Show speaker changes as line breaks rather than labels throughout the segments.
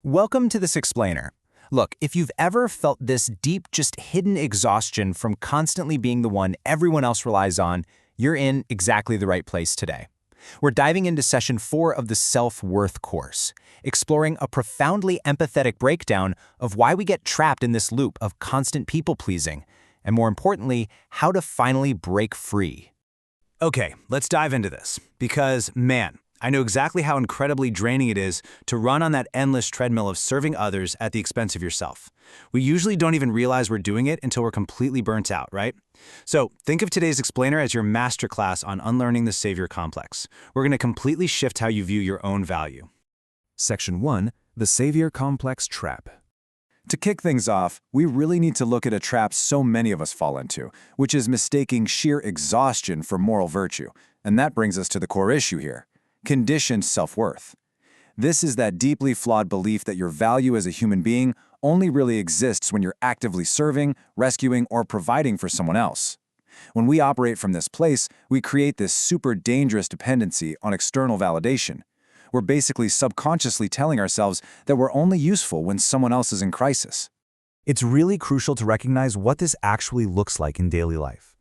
Welcome to this explainer. Look, if you've ever felt this deep, just hidden exhaustion from constantly being the one everyone else relies on, you're in exactly the right place today. We're diving into session 4 of the self-worth course, exploring a profoundly empathetic breakdown of why we get trapped in this loop of constant people-pleasing, and more importantly, how to finally break free. Okay, let's dive into this, because, man, I know exactly how incredibly draining it is to run on that endless treadmill of serving others at the expense of yourself. We usually don't even realize we're doing it until we're completely burnt out, right? So think of today's explainer as your masterclass on unlearning the savior complex. We're going to completely shift how you view your own value.
Section 1. The Savior Complex Trap. To kick things off, we really need to look at a trap so many of us fall into, which is mistaking sheer exhaustion for moral virtue. And that brings us to the core issue here. Conditioned self-worth. This is that deeply flawed belief that your value as a human being only really exists when you're actively serving, rescuing, or providing for someone else. When we operate from this place, we create this super dangerous dependency on external validation. We're basically subconsciously telling ourselves that we're only useful when someone else is in crisis.
It's really crucial to recognize what this actually looks like in daily life.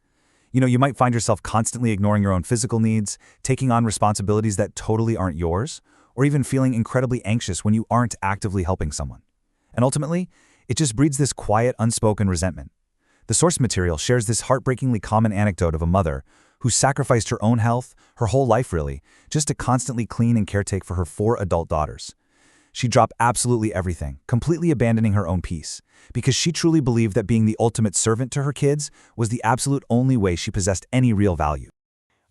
You might find yourself constantly ignoring your own physical needs, taking on responsibilities that totally aren't yours, or even feeling incredibly anxious when you aren't actively helping someone. And ultimately, it just breeds this quiet, unspoken resentment. The source material shares this heartbreakingly common anecdote of a mother who sacrificed her own health, her whole life really, just to constantly clean and caretake for her 4 adult daughters. She dropped absolutely everything, completely abandoning her own peace, because she truly believed that being the ultimate servant to her kids was the absolute only way she possessed any real value.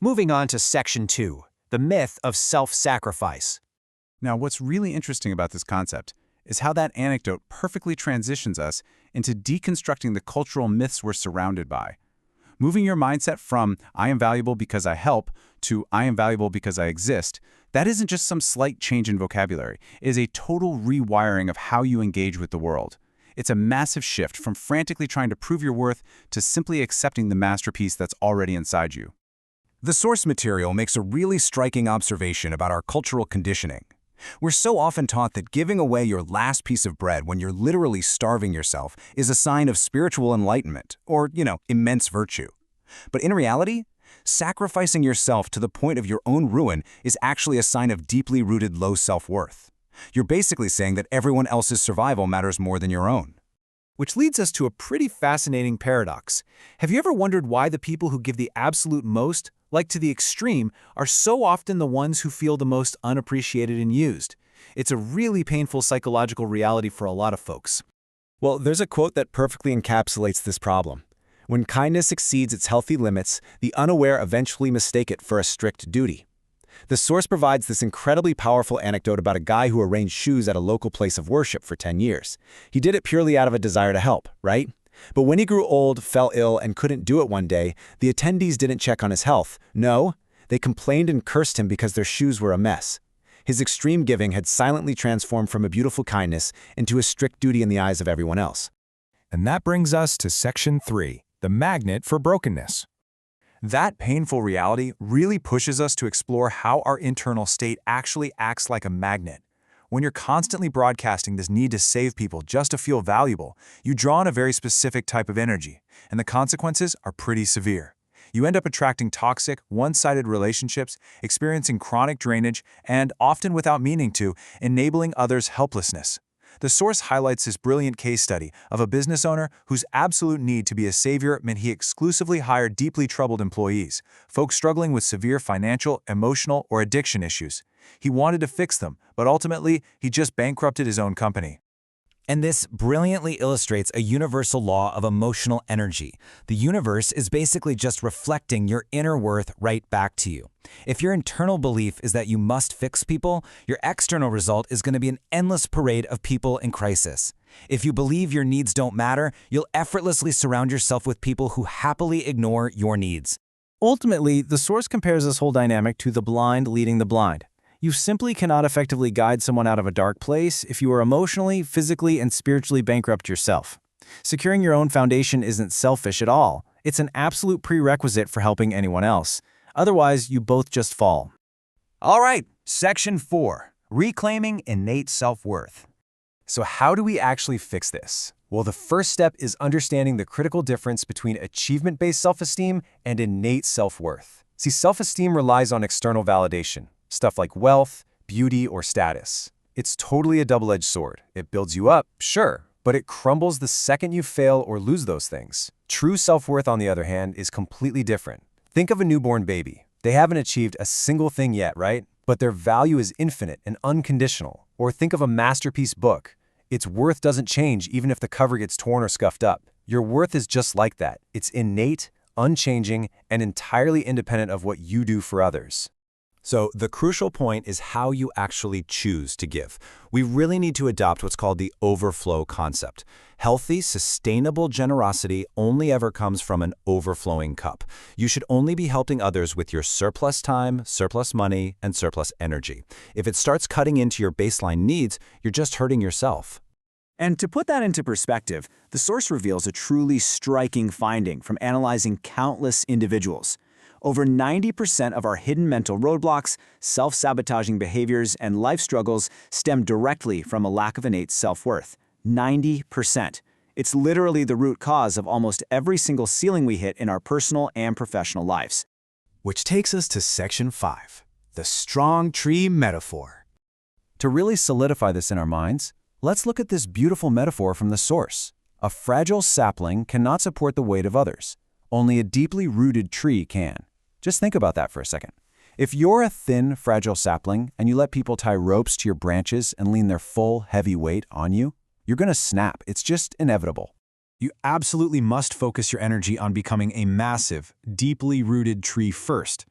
Moving on to section 2, the myth of self-sacrifice.
Now, what's really interesting about this concept is how that anecdote perfectly transitions us into deconstructing the cultural myths we're surrounded by. Moving your mindset from "I am valuable because I help" to "I am valuable because I exist," that isn't just some slight change in vocabulary. It is a total rewiring of how you engage with the world. It's a massive shift from frantically trying to prove your worth to simply accepting the masterpiece that's already inside you.
The source material makes a really striking observation about our cultural conditioning. We're so often taught that giving away your last piece of bread when you're literally starving yourself is a sign of spiritual enlightenment or, immense virtue. But in reality, sacrificing yourself to the point of your own ruin is actually a sign of deeply rooted low self-worth. You're basically saying that everyone else's survival matters more than your own.
Which leads us to a pretty fascinating paradox. Have you ever wondered why the people who give the absolute most, like to the extreme, are so often the ones who feel the most unappreciated and used? It's a really painful psychological reality for a lot of folks.
Well, there's a quote that perfectly encapsulates this problem. When kindness exceeds its healthy limits, the unaware eventually mistake it for a strict duty. The source provides this incredibly powerful anecdote about a guy who arranged shoes at a local place of worship for 10 years. He did it purely out of a desire to help, right? But when he grew old, fell ill, and couldn't do it one day, the attendees didn't check on his health. No, they complained and cursed him because their shoes were a mess. His extreme giving had silently transformed from a beautiful kindness into a strict duty in the eyes of everyone else.
And that brings us to Section 3, the magnet for brokenness. That painful reality really pushes us to explore how our internal state actually acts like a magnet. When you're constantly broadcasting this need to save people just to feel valuable, you draw on a very specific type of energy, and the consequences are pretty severe. You end up attracting toxic, one-sided relationships, experiencing chronic drainage, and, often without meaning to, enabling others' helplessness. The source highlights this brilliant case study of a business owner whose absolute need to be a savior meant he exclusively hired deeply troubled employees, folks struggling with severe financial, emotional, or addiction issues. He wanted to fix them, but ultimately, he just bankrupted his own company.
And this brilliantly illustrates a universal law of emotional energy. The universe is basically just reflecting your inner worth right back to you. If your internal belief is that you must fix people, your external result is going to be an endless parade of people in crisis. If you believe your needs don't matter, you'll effortlessly surround yourself with people who happily ignore your needs.
Ultimately, the source compares this whole dynamic to the blind leading the blind. You simply cannot effectively guide someone out of a dark place if you are emotionally, physically, and spiritually bankrupt yourself. Securing your own foundation isn't selfish at all. It's an absolute prerequisite for helping anyone else. Otherwise, you both just fall.
All right, Section 4, reclaiming innate self-worth.
So how do we actually fix this? Well, the first step is understanding the critical difference between achievement-based self-esteem and innate self-worth. See, self-esteem relies on external validation, stuff like wealth, beauty, or status. It's totally a double-edged sword. It builds you up, sure, but it crumbles the second you fail or lose those things. True self-worth, on the other hand, is completely different. Think of a newborn baby. They haven't achieved a single thing yet, right? But their value is infinite and unconditional. Or think of a masterpiece book. Its worth doesn't change even if the cover gets torn or scuffed up. Your worth is just like that. It's innate, unchanging, and entirely independent of what you do for others.
So the crucial point is how you actually choose to give. We really need to adopt what's called the overflow concept. Healthy, sustainable generosity only ever comes from an overflowing cup. You should only be helping others with your surplus time, surplus money, and surplus energy. If it starts cutting into your baseline needs, you're just hurting yourself.
And to put that into perspective, the source reveals a truly striking finding from analyzing countless individuals. Over 90% of our hidden mental roadblocks, self-sabotaging behaviors, and life struggles stem directly from a lack of innate self-worth. 90%. It's literally the root cause of almost every single ceiling we hit in our personal and professional lives.
Which takes us to Section 5, the strong tree metaphor.
To really solidify this in our minds, let's look at this beautiful metaphor from the source. A fragile sapling cannot support the weight of others. Only a deeply rooted tree can. Just think about that for a second. If you're a thin, fragile sapling and you let people tie ropes to your branches and lean their full, heavy weight on you, you're going to snap. It's just inevitable.
You absolutely must focus your energy on becoming a massive, deeply rooted tree first.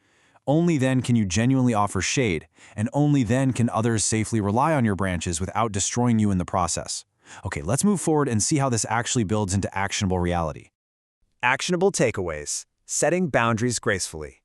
Only then can you genuinely offer shade, and only then can others safely rely on your branches without destroying you in the process. Okay, let's move forward and see how this actually builds into actionable reality.
Actionable takeaways. Setting boundaries gracefully.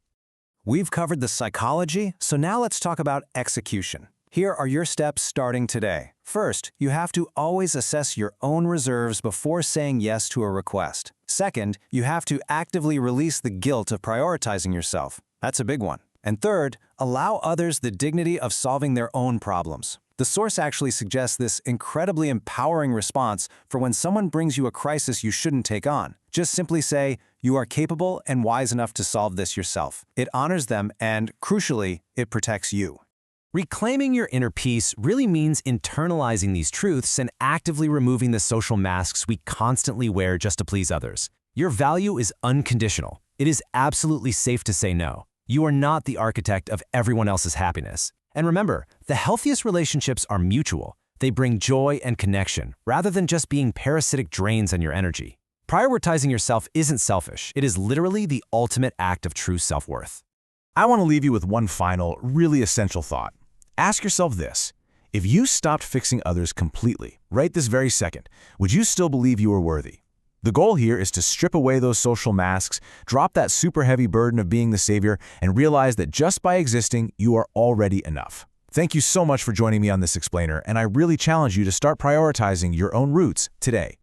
We've covered the psychology, so now let's talk about execution. Here are your steps starting today. First, you have to always assess your own reserves before saying yes to a request. Second, you have to actively release the guilt of prioritizing yourself. That's a big one. And third, allow others the dignity of solving their own problems. The source actually suggests this incredibly empowering response for when someone brings you a crisis you shouldn't take on. Just simply say, you are capable and wise enough to solve this yourself. It honors them and, crucially, it protects you. Reclaiming your inner peace really means internalizing these truths and actively removing the social masks we constantly wear just to please others. Your value is unconditional. It is absolutely safe to say no. You are not the architect of everyone else's happiness. And remember, the healthiest relationships are mutual. They bring joy and connection, rather than just being parasitic drains on your energy. Prioritizing yourself isn't selfish. It is literally the ultimate act of true self-worth.
I want to leave you with one final, really essential thought. Ask yourself this. If you stopped fixing others completely, right this very second, would you still believe you were worthy? The goal here is to strip away those social masks, drop that super heavy burden of being the savior, and realize that just by existing, you are already enough. Thank you so much for joining me on this explainer, and I really challenge you to start prioritizing your own roots today.